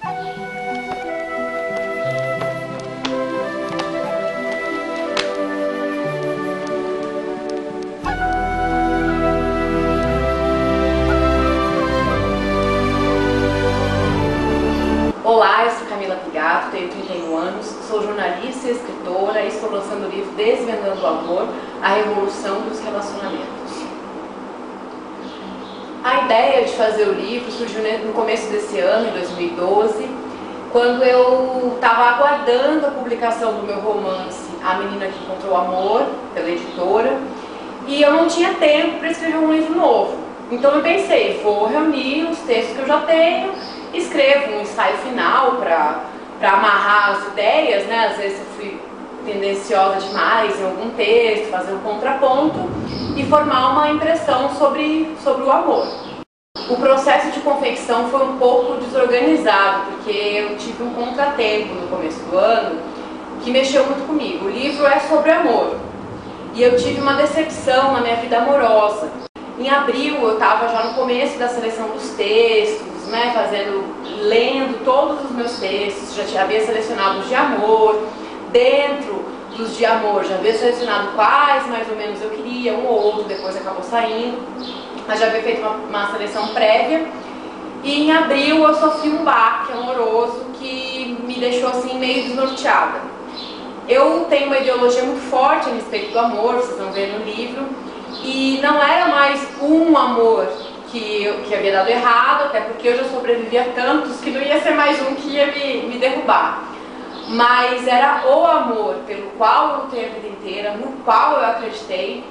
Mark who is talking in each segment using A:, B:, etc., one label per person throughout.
A: Olá, eu sou Camila Pigato, tenho 31 anos, sou jornalista e escritora e estou lançando o livro Desvendando o Amor, a Revolução dos Relacionamentos. A ideia de fazer o livro surgiu no começo desse ano, em 2012, quando eu estava aguardando a publicação do meu romance A Menina que Encontrou o Amor, pela editora, e eu não tinha tempo para escrever um livro novo. Então eu pensei, vou reunir os textos que eu já tenho, escrevo um ensaio final para amarrar as ideias, né? Às vezes eu fui tendenciosa demais em algum texto, fazer um contraponto e formar uma impressão sobre o amor. O processo de confecção foi um pouco desorganizado, porque eu tive um contratempo no começo do ano que mexeu muito comigo. O livro é sobre amor e eu tive uma decepção na minha vida amorosa. Em abril eu estava já no começo da seleção dos textos, né, lendo todos os meus textos, já havia selecionado os de amor, dentro dos de amor já havia selecionado quais mais ou menos eu queria, um ou outro depois acabou saindo, mas já havia feito uma seleção prévia, e em abril eu sofri um baque amoroso que me deixou assim meio desnorteada. Eu tenho uma ideologia muito forte a respeito do amor, vocês vão ver no livro, e não era mais um amor que havia dado errado, até porque eu já sobrevivi a tantos que não ia ser mais um que ia me derrubar. Mas era o amor pelo qual eu lutei a vida inteira, no qual eu acreditei.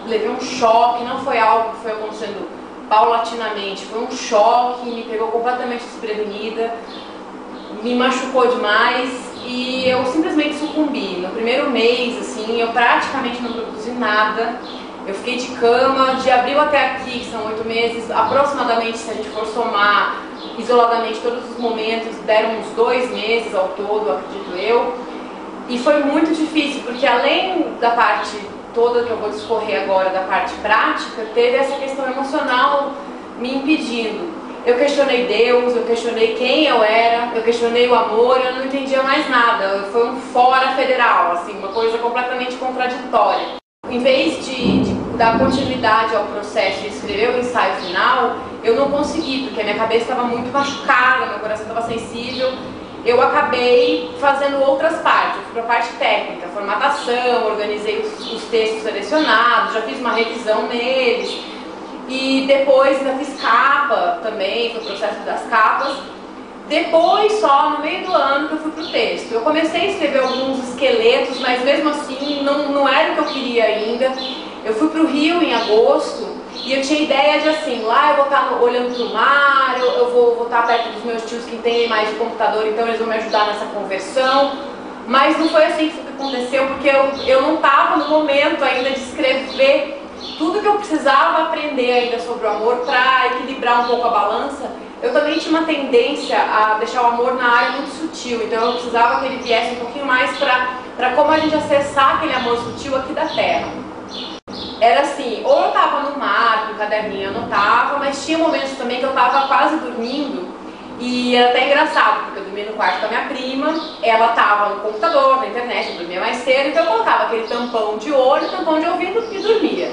A: Levei um choque, não foi algo que foi acontecendo paulatinamente, foi um choque, me pegou completamente desprevenida, me machucou demais e eu simplesmente sucumbi. No primeiro mês, assim, eu praticamente não produzi nada. Eu fiquei de cama, de abril até aqui, que são 8 meses, aproximadamente, se a gente for somar isoladamente todos os momentos, deram uns 2 meses ao todo, acredito eu. E foi muito difícil, porque além da parte toda que eu vou discorrer agora, da parte prática, teve essa questão emocional me impedindo. Eu questionei Deus, eu questionei quem eu era, eu questionei o amor, eu não entendia mais nada. Foi um fora federal, assim, uma coisa completamente contraditória. Em vez de dar continuidade ao processo de escrever o ensaio final, eu não consegui, porque a minha cabeça estava muito machucada, meu coração estava sensível. Eu acabei fazendo outras partes, eu fui para a parte técnica, formatação, organizei os textos selecionados, já fiz uma revisão neles. E depois ainda fiz capa também, foi o processo das capas. Depois, só no meio do ano que eu fui pro texto. Eu comecei a escrever alguns esqueletos, mas mesmo assim não era o que eu queria ainda. Eu fui pro Rio em agosto e eu tinha ideia de assim, lá eu vou estar olhando pro mar, eu vou estar perto dos meus tios que entendem mais de computador, então eles vão me ajudar nessa conversão. Mas não foi assim que aconteceu, porque eu não estava no momento ainda de escrever tudo que eu precisava aprender ainda sobre o amor para equilibrar um pouco a balança. Eu também tinha uma tendência a deixar o amor na área muito sutil, então eu precisava que ele viesse um pouquinho mais para como a gente acessar aquele amor sutil aqui da Terra. Era assim, ou eu estava no mar, com o caderninho eu anotava, mas tinha momentos também que eu estava quase dormindo, e era até engraçado, porque eu dormia no quarto com a minha prima, ela estava no computador, na internet, eu dormia mais cedo, então eu colocava aquele tampão de olho, tampão de ouvido e dormia.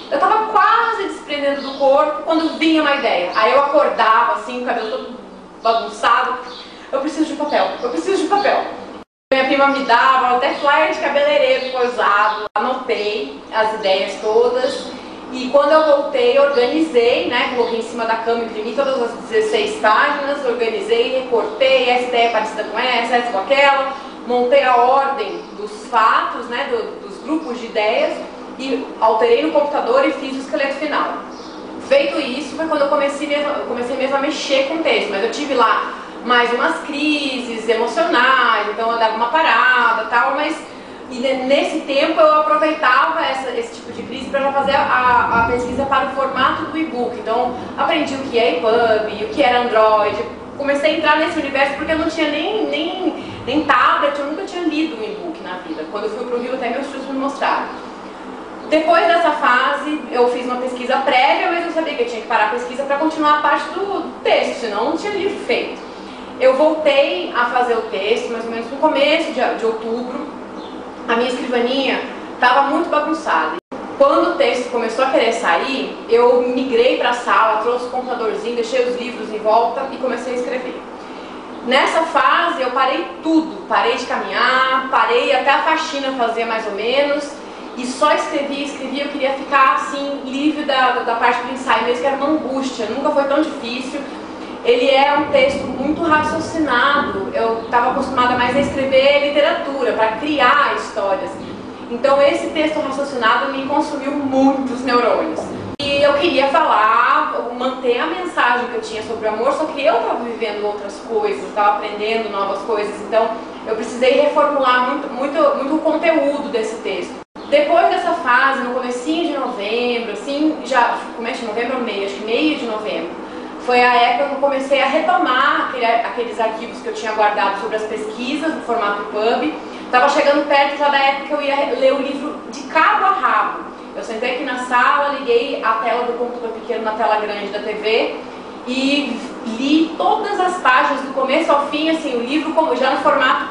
A: Eu estava quase desprendendo do corpo quando vinha uma ideia. Aí eu acordava assim, o cabelo todo bagunçado. Eu preciso de papel, eu preciso de papel. Minha prima me dava até flyer de cabeleireiro coisado. Anotei as ideias todas. E quando eu voltei, organizei, né? Coloquei em cima da cama, imprimi todas as 16 páginas, organizei, recortei, essa ideia é parecida com essa com aquela. Montei a ordem dos fatos, né? Dos grupos de ideias. E alterei no computador e fiz o esqueleto final. Feito isso, foi quando eu comecei mesmo a mexer com o texto, mas eu tive lá mais umas crises emocionais, então eu dava uma parada e tal, mas nesse tempo eu aproveitava esse tipo de crise para já fazer a pesquisa para o formato do e-book. Então aprendi o que é EPUB, o que era Android, comecei a entrar nesse universo porque eu não tinha nem tablet, eu nunca tinha lido um e-book na vida. Quando eu fui para o Rio, até meus tios me mostraram. Depois dessa fase, eu fiz uma pesquisa prévia, mas eu sabia que eu tinha que parar a pesquisa para continuar a parte do texto, senão não tinha livro feito. eu voltei a fazer o texto, mais ou menos no começo de outubro. A minha escrivaninha estava muito bagunçada. Quando o texto começou a querer sair, eu migrei para a sala, trouxe o computadorzinho, deixei os livros em volta e comecei a escrever. Nessa fase eu parei tudo, parei de caminhar, parei até a faxina fazer mais ou menos, e só escrevia, eu queria ficar assim, livre da parte do ensaio mesmo, que era uma angústia, nunca foi tão difícil. Ele é um texto muito raciocinado, eu estava acostumada mais a escrever literatura, para criar histórias. Então esse texto raciocinado me consumiu muitos neurônios. E eu queria falar, manter a mensagem que eu tinha sobre o amor, só que eu estava vivendo outras coisas, estava aprendendo novas coisas, então eu precisei reformular muito o conteúdo desse texto. Depois dessa fase, no comecinho de novembro, assim, começo de novembro ou meio, acho que meio de novembro, foi a época que eu comecei a retomar aqueles arquivos que eu tinha guardado sobre as pesquisas no formato EPUB. Estava chegando perto já da época que eu ia ler o livro de cabo a rabo. Eu sentei aqui na sala, liguei a tela do computador pequeno na tela grande da TV e li todas as páginas do começo ao fim, assim, o livro já no formato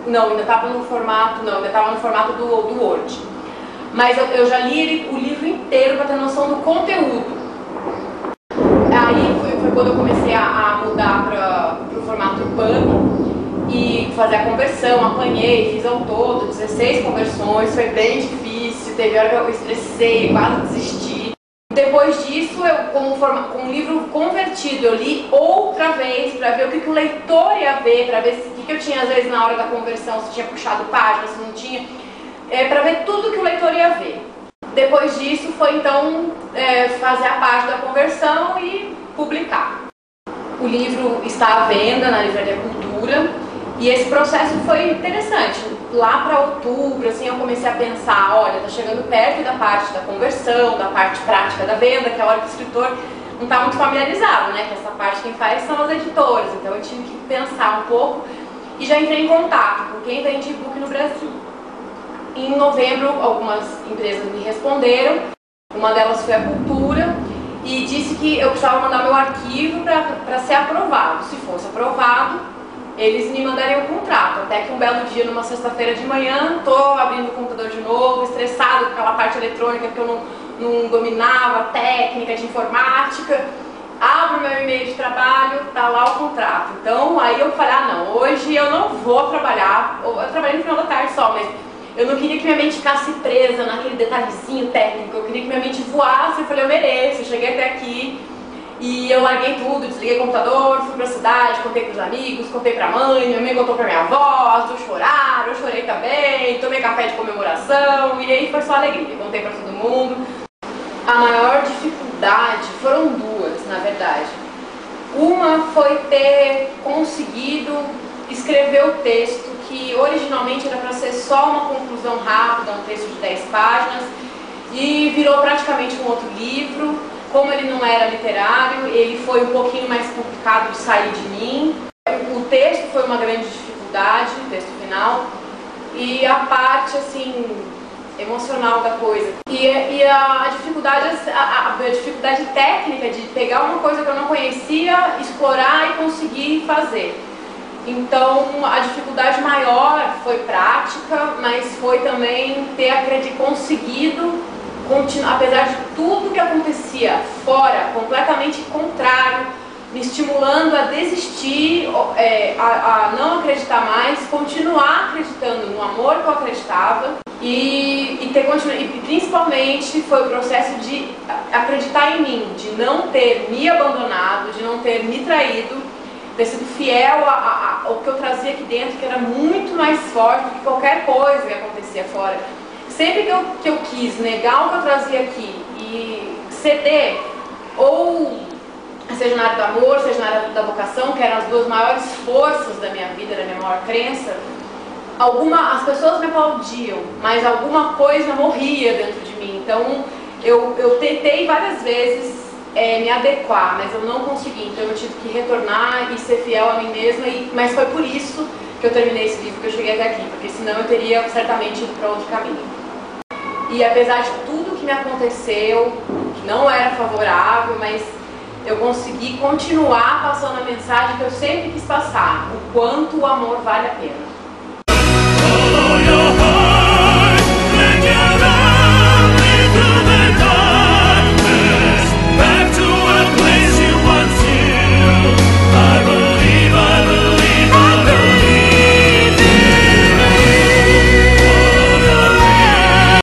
A: não, ainda estava no formato, do Word. Mas eu já li o livro inteiro para ter noção do conteúdo. Aí foi quando eu comecei a mudar para o formato EPUB e fazer a conversão, apanhei, fiz ao todo 16 conversões, foi bem difícil, teve hora que eu estressei, quase desisti. Depois disso, com um livro convertido, eu li outra vez para ver o que o leitor ia ver, para ver o que eu tinha às vezes na hora da conversão, se tinha puxado página, se não tinha, para ver tudo que o leitor ia ver. Depois disso foi então fazer a parte da conversão e publicar. O livro está à venda na Livraria Cultura e esse processo foi interessante. Lá para outubro, assim, eu comecei a pensar, olha, está chegando perto da parte da conversão, da parte prática da venda, que é a hora que o escritor não está muito familiarizado, né? Que essa parte quem faz são as editoras, então eu tive que pensar um pouco e já entrei em contato com quem vende e-book no Brasil. Em novembro, algumas empresas me responderam, uma delas foi a Cultura, e disse que eu precisava mandar meu arquivo para ser aprovado. Se fosse aprovado, eles me mandariam o contrato. Até que um belo dia, numa sexta-feira de manhã, estou abrindo o computador de novo, estressado com aquela parte eletrônica que eu não dominava, técnica de informática. Abro meu e-mail de trabalho, tá lá o contrato. Então aí eu falei, não, hoje eu não vou trabalhar. Eu trabalhei no final da tarde só, mas eu não queria que minha mente ficasse presa naquele detalhezinho técnico, eu queria que minha mente voasse. Eu falei, eu mereço, eu cheguei até aqui. E eu larguei tudo, desliguei o computador, fui pra cidade, contei pros amigos, contei pra mãe, minha mãe contou pra minha avó, as duas choraram, eu chorei também, tomei café de comemoração, e aí foi só alegria, contei pra todo mundo. A maior dificuldade foram duas, na verdade. Uma foi ter conseguido escrever o texto, que originalmente era para ser só uma conclusão rápida, um texto de 10 páginas, e virou praticamente um outro livro. Como ele não era literário, ele foi um pouquinho mais complicado de sair de mim. O texto foi uma grande dificuldade, o texto final, e a parte assim emocional da coisa. E a dificuldade técnica de pegar uma coisa que eu não conhecia, explorar e conseguir fazer. Então a dificuldade maior foi prática, mas foi também ter conseguido continuar, apesar de tudo que acontecia fora, completamente contrário, me estimulando a desistir, a não acreditar mais, continuar acreditando no amor que eu acreditava e principalmente foi o processo de acreditar em mim, de não ter me abandonado, de não ter me traído, ter sido fiel ao que eu trazia aqui dentro, que era muito mais forte do que qualquer coisa que acontecia fora. Sempre que eu quis negar o que eu trazia aqui e ceder, ou seja na área do amor, seja na área da vocação, que eram as duas maiores forças da minha vida, da minha maior crença, as pessoas me aplaudiam, mas alguma coisa morria dentro de mim. Então eu tentei várias vezes me adequar, mas eu não consegui. Então eu tive que retornar e ser fiel a mim mesma, mas foi por isso que eu terminei esse livro, que eu cheguei até aqui, porque senão eu teria certamente ido para outro caminho. E apesar de tudo que me aconteceu, que não era favorável, mas eu consegui continuar passando a mensagem que eu sempre quis passar, o quanto o amor vale a pena.